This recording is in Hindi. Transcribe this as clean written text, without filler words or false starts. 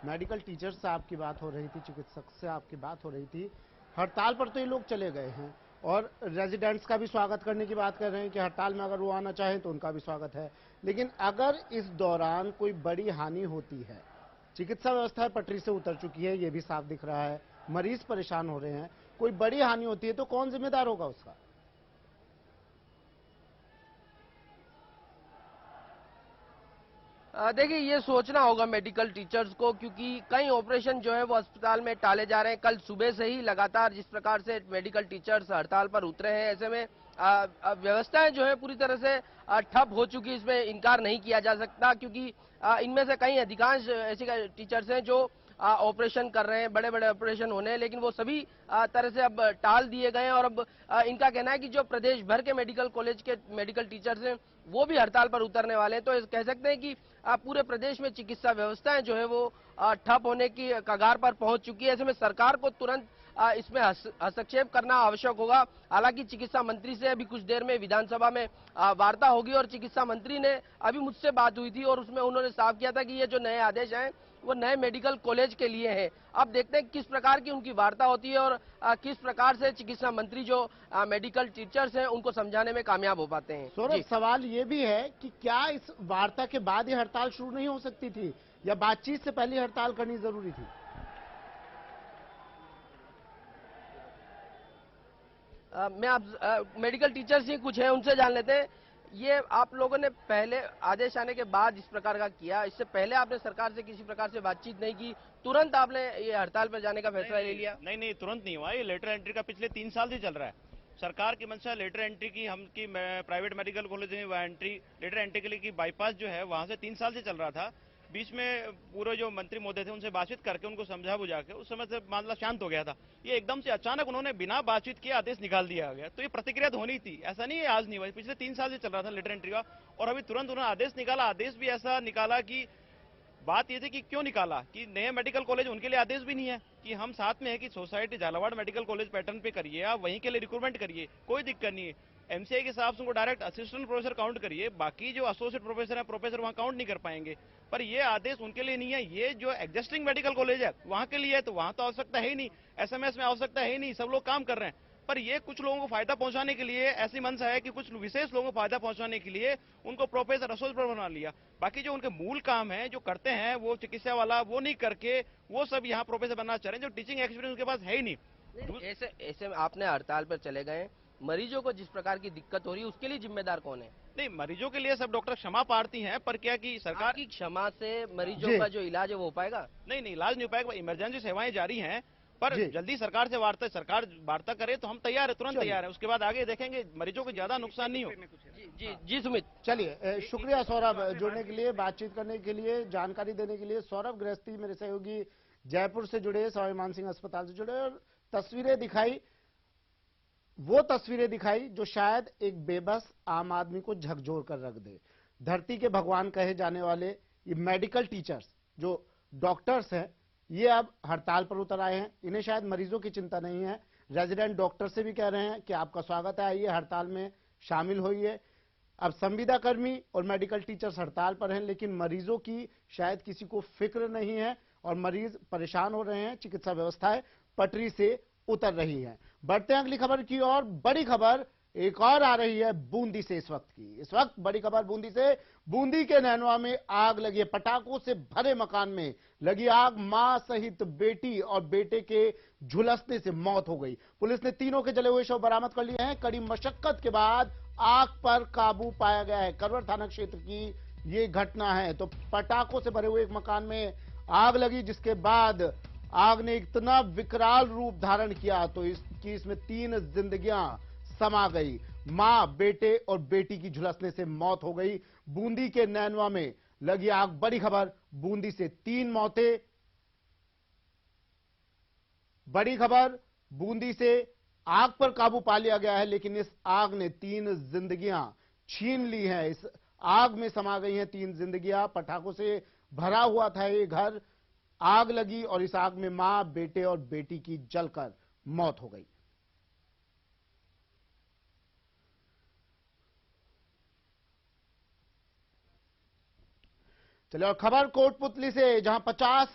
मेडिकल टीचर से आपकी बात हो रही थी, चिकित्सक से आपकी बात हो रही थी। हड़ताल पर तो ये लोग चले गए हैं और रेजिडेंट्स का भी स्वागत करने की बात कर रहे हैं कि हड़ताल में अगर वो आना चाहें तो उनका भी स्वागत है। लेकिन अगर इस दौरान कोई बड़ी हानि होती है, चिकित्सा व्यवस्था पटरी से उतर चुकी है, ये भी साफ दिख रहा है, मरीज परेशान हो रहे हैं, कोई बड़ी हानि होती है तो कौन जिम्मेदार होगा उसका? देखिए, ये सोचना होगा मेडिकल टीचर्स को, क्योंकि कई ऑपरेशन जो है वो अस्पताल में टाले जा रहे हैं। कल सुबह से ही लगातार जिस प्रकार से मेडिकल टीचर्स हड़ताल पर उतरे हैं, ऐसे में व्यवस्थाएं जो है पूरी तरह से ठप हो चुकी, इसमें इनकार नहीं किया जा सकता, क्योंकि इनमें से कई अधिकांश ऐसे टीचर्स हैं जो ऑपरेशन कर रहे हैं, बड़े बड़े ऑपरेशन होने हैं, लेकिन वो सभी तरह से अब टाल दिए गए हैं। और अब इनका कहना है कि जो प्रदेश भर के मेडिकल कॉलेज के मेडिकल टीचर्स हैं वो भी हड़ताल पर उतरने वाले हैं। तो कह सकते हैं कि पूरे प्रदेश में चिकित्सा व्यवस्थाएं जो है वो ठप होने की कगार पर पहुंच चुकी है। ऐसे में सरकार को तुरंत इसमें हस्तक्षेप करना आवश्यक होगा। हालांकि चिकित्सा मंत्री से अभी कुछ देर में विधानसभा में वार्ता होगी और चिकित्सा मंत्री ने अभी मुझसे बात हुई थी और उसमें उन्होंने साफ किया था कि ये जो नए आदेश हैं वो नए मेडिकल कॉलेज के लिए हैं। अब देखते हैं किस प्रकार की उनकी वार्ता होती है और किस प्रकार से चिकित्सा मंत्री जो मेडिकल टीचर्स हैं उनको समझाने में कामयाब हो पाते हैं। सौरभ, जी, सवाल ये भी है कि क्या इस वार्ता के बाद ये हड़ताल शुरू नहीं हो सकती थी, या बातचीत से पहले हड़ताल करनी जरूरी थी? मैं आप मेडिकल टीचर्स ही कुछ हैं उनसे जान लेते हैं। ये आप लोगों ने पहले आदेश आने के बाद इस प्रकार का किया, इससे पहले आपने सरकार से किसी प्रकार से बातचीत नहीं की, तुरंत आपने ये हड़ताल पर जाने का फैसला ले लिया? नहीं नहीं, तुरंत नहीं हुआ। ये लेटर एंट्री का पिछले 3 साल से चल रहा है। सरकार की मंशा लेटर एंट्री की, हम की प्राइवेट मेडिकल कॉलेज में एंट्री लेटर एंट्री के लिए की बाईपास जो है वहां से 3 साल से चल रहा था। बीच में पूरे जो मंत्री महोदय थे उनसे बातचीत करके उनको समझा बुझा के उस समय से मामला शांत हो गया था। ये एकदम से अचानक उन्होंने बिना बातचीत किए आदेश निकाल दिया गया, तो ये प्रतिक्रिया तो होनी थी। ऐसा नहीं है आज नहीं हुआ, पिछले 3 साल से चल रहा था लेटर एंट्री का। और अभी तुरंत उन्होंने आदेश निकाला। आदेश भी ऐसा निकाला कि बात ये थी कि क्यों निकाला, कि नए मेडिकल कॉलेज उनके लिए आदेश भी नहीं है कि हम साथ में है कि society Jhalawar medical college pattern पे करिए, आप वहीं के लिए रिक्रूटमेंट करिए, कोई दिक्कत नहीं है। एमसीआई के हिसाब से उनको डायरेक्ट असिस्टेंट प्रोफेसर काउंट करिए, बाकी जो एसोसिएट प्रोफेसर है प्रोफेसर वहां काउंट नहीं कर पाएंगे। पर ये आदेश उनके लिए नहीं है, ये जो एग्जिस्टिंग मेडिकल कॉलेज है वहां के लिए है, तो वहां तो आवश्यकता है ही नहीं, एसएमएस में आवश्यकता है ही नहीं, सब लोग काम कर रहे हैं। पर ये कुछ लोगों को फायदा पहुंचाने के लिए ऐसी मंशा है कि कुछ विशेष लोगों को फायदा पहुंचाने के लिए उनको प्रोफेसर एसोसिएट प्रोफेसर बना लिया। बाकी जो उनके मूल काम है जो करते हैं वो चिकित्सा वाला वो नहीं करके वो सब यहाँ प्रोफेसर बनना चाह रहे हैं, जो टीचिंग एक्सपीरियंस उनके पास है ही नहीं। ऐसे ऐसे में आपने हड़ताल पर चले गए, मरीजों को जिस प्रकार की दिक्कत हो रही है उसके लिए जिम्मेदार कौन है? नहीं, मरीजों के लिए सब डॉक्टर क्षमा प्रार्थी हैं, पर क्या कि सरकार आपकी क्षमा से मरीजों जी का जो इलाज है वो हो पाएगा? नहीं नहीं, इलाज नहीं हो पाएगा। इमरजेंसी सेवाएं जारी हैं, पर जी, जल्दी सरकार वार्ता करे तो हम तैयार है, तुरंत चलिए तैयार है। उसके बाद आगे देखेंगे, मरीजों को ज्यादा नुकसान नहीं हो। जी जी जी, सुमित। चलिए, शुक्रिया सौरभ जुड़ने के लिए, बातचीत करने के लिए, जानकारी देने के लिए। सौरभ गृहस्थी मेरे सहयोगी जयपुर से जुड़े, स्वामी मानसिंह अस्पताल से जुड़े और तस्वीरें दिखाई, वो तस्वीरें दिखाई जो शायद एक बेबस आम आदमी को झकझोर कर रख दे। धरती के भगवान कहे जाने वाले ये मेडिकल टीचर्स, जो डॉक्टर्स हैं, ये अब हड़ताल पर उतर आए हैं। इन्हें शायद मरीजों की चिंता नहीं है। रेजिडेंट डॉक्टर से भी कह रहे हैं कि आपका स्वागत है, आइए हड़ताल में शामिल होइए। अब संविदा कर्मी और मेडिकल टीचर्स हड़ताल पर हैं, लेकिन मरीजों की शायद किसी को फिक्र नहीं है और मरीज परेशान हो रहे हैं। चिकित्सा व्यवस्थाएं पटरी से उतर रही हैं। बढ़ते हैं अगली खबर की और। बड़ी खबर एक और आ रही है बूंदी से इस वक्त की। इस वक्त बड़ी खबर बूंदी से। बूंदी के नैनवा में आग लगी है। पटाखों से भरे मकान में लगी आग, मां सहित बेटी और बेटे के झुलसने से मौत हो गई। पुलिस ने तीनों के जले हुए शव बरामद कर लिए हैं। कड़ी मशक्कत के बाद आग पर काबू पाया गया है। करवर थाना क्षेत्र की ये घटना है। तो पटाखों से भरे हुए एक मकान में आग लगी, जिसके बाद आग ने इतना विकराल रूप धारण किया तो इसमें 3 जिंदगियां समा गई। मां, बेटे और बेटी की झुलसने से मौत हो गई। बूंदी के नैनवा में लगी आग। बड़ी खबर बूंदी से 3 मौतें। बड़ी खबर बूंदी से आग पर काबू पा लिया गया है, लेकिन इस आग ने 3 जिंदगियां छीन ली हैं। इस आग में समा गई हैं 3 जिंदगियां। पटाखों से भरा हुआ था ये घर, आग लगी और इस आग में मां, बेटे और बेटी की जलकर मौत हो गई। चलिए और खबर कोटपुतली से, जहां 50